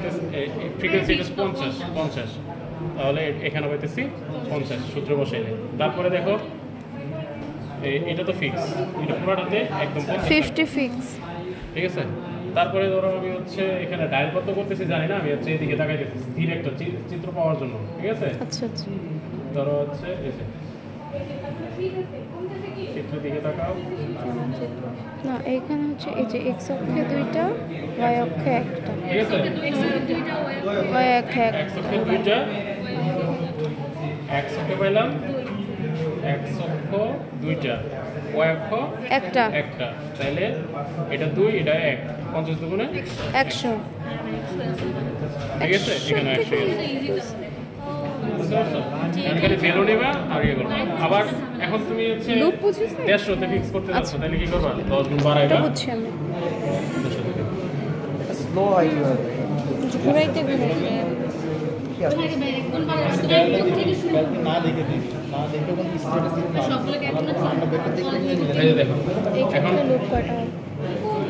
পাইতেছি ফ্রিকোয়েন্সি এটা 50 তাহলে এখানে পাইতেছি 50 সূত্র বসাইলে। তারপরে দেখো এটা তো ফিক্স, এটা পুরোটাতে একদম 50 ফিক্স, ঠিক আছে। তারপরে ধরো আমি হচ্ছে এখানে ডায়াল কত করতেছি জানি না, আমি হচ্ছে এদিকে তাকাইতেছি স্থির একটা চিত্র পাওয়ার জন্য, ঠিক আছে। আচ্ছা আচ্ছা, ধরো হচ্ছে এই যে চিত্র দিকে তাকাও না এখানে হচ্ছে এই যে x অক্ষে দুইটা y অক্ষে একটা, ঠিক আছে। y অক্ষে x অক্ষে দুইটা, x অক্ষে পাইলাম x অক্ষ দুইটা, y অক্ষ একটা, তাহলে এটা 2 এটা 1, 50 দুগুণে 100, ঠিক আছে। এখানে 100 এখানে ভ্যালু নেবা আর ইয়ে করবা। আবার এখন তুমি হচ্ছে লুপ বুঝিস 150 তে ফিক্স করতে যাচ্ছ, তাহলে কি করবা 10 গুণ বাড়াইবা, এটা বুঝছি আমি। 150 থেকে স্লো হয় কিভাবে? ঘুরাইতে ঘুরাইতে না দেখে দিই, না দেখে কোনো স্টেটাস না বেকার দেখে এই যে দেখো এখন এইখানে লুপ কাটা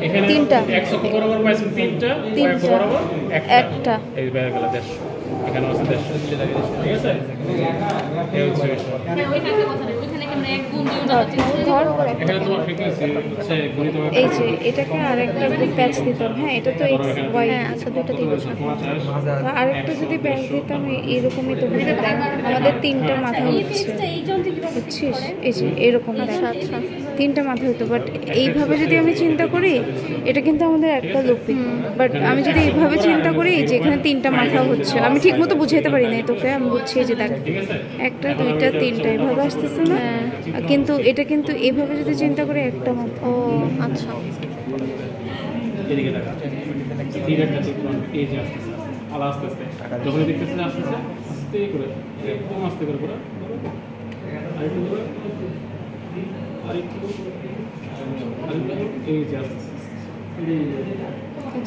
এখানে তিনটা। 100 বরাবর পাইছেন তিনটা, 100 বরাবর একটা, এই বের গেল 150, এখানে আছে 150, ঠিক আছে। এই হচ্ছে ধর করে এখানে তোমার ফ্রিকোয়েন্সি হচ্ছে গণিত এই যে এটাকে আরেকটা প্যাচ দিতাম, হ্যাঁ এটা তো x y, আচ্ছা দুটো দিন তো আরেকটা যদি প্যাচ দিতাম এরকমই তো হতো। দেখ আমাদের তিনটা মাথা হচ্ছে, বুঝছিস, এই যে এরকম আচ্ছা তিনটা মাথা হতো, বাট এইভাবে যদি আমি চিন্তা করি এটা কিন্তু আমাদের একটা লুপি, বাট আমি যদি এইভাবে চিন্তা করি যে এখানে তিনটা মাথা হচ্ছে, আমি ঠিক মতো বুঝাইতে পারি না তোকে, আমি বুঝছি যে দেখ একটা দুইটা তিনটা এভাবে আসতেছে না, কিন্তু এটা কিন্তু এইভাবে যদি চিন্তা করি একটা মাথা। ও আচ্ছা, এদিকে দেখা স্থির একটা চিত্র এই যে আসতেছে আলো আস্তে আস্তে, যখন দেখতেছেন আসতেছে আস্তে করে একদম আস্তে করে পুরো আরেকটু করে আরেকটু এই যে আসতেছে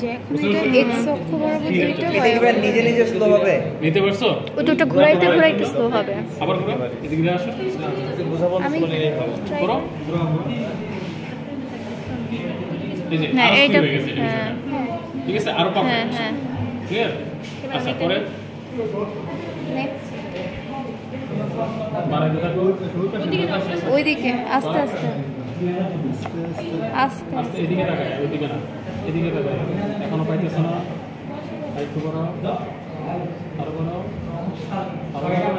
যে এখন এটা x অক্ষ বরাবর দুইটা y দেখবেন অক্ষ, নিজে নিজে স্লো হবে। নিতে পারছো? ও দুটো ঘুরাইতে ঘুরাইতে স্লো হবে। আবার করো, এদিকে আসো, বুঝাবো আমি করো, এই যে হ্যাঁ আরো এইটা, স্থির হয়ে গেছে, হ্যাঁ ঠিক আছে, আরো হ্যাঁ পারফেক্ট, হ্যাঁ ক্লিয়ার। আচ্ছা পরে নেক্সট বাড়াইতে থাকো, ওইদিকে আস্তে আস্তে আস্তে আস্তে এদিকে তাকায়, ওইদিকে না, এদিকে তাকায়, এখনো পাইতেছ না, আরেকটু করো, আরো করো, আরো করো,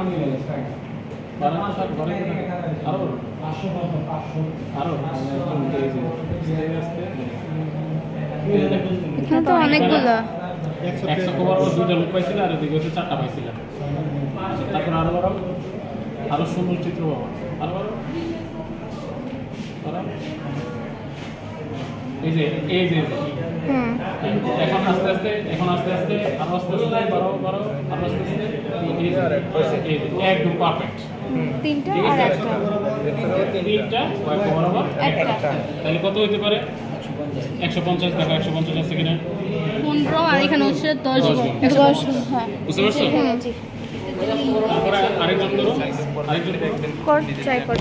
বাড়াতে থাক, বাড়াতে থাক, আরো করো, আরো এই যে আস্তে এই যে দেখো এখানে তো অনেকগুলা 100 বরাবর দুইটা লুপ পাইছিল আর এদিকে হচ্ছে 4টা পাইছিল। তারপর আরো বড় আরো সুন্দর চিত্র পাবো, আরো বড় এই যে হুম এখন আস্তে আস্তে আরো আস্তে আস্তে বারো আরো আস্তে আস্তে এই যে একদম পারফেক্ট তিনটা আর একটা তিনটা বরাবর একটা, তাহলে কত হতে পারে? 150 টাকা, 150 আছে কিনা? 15 আর এখানে হচ্ছে 10 10, হ্যাঁ বুঝতে পারছো? হ্যাঁ জি তারপরে আরেকজন ধরো, আরেকজন কর ট্রাই কর।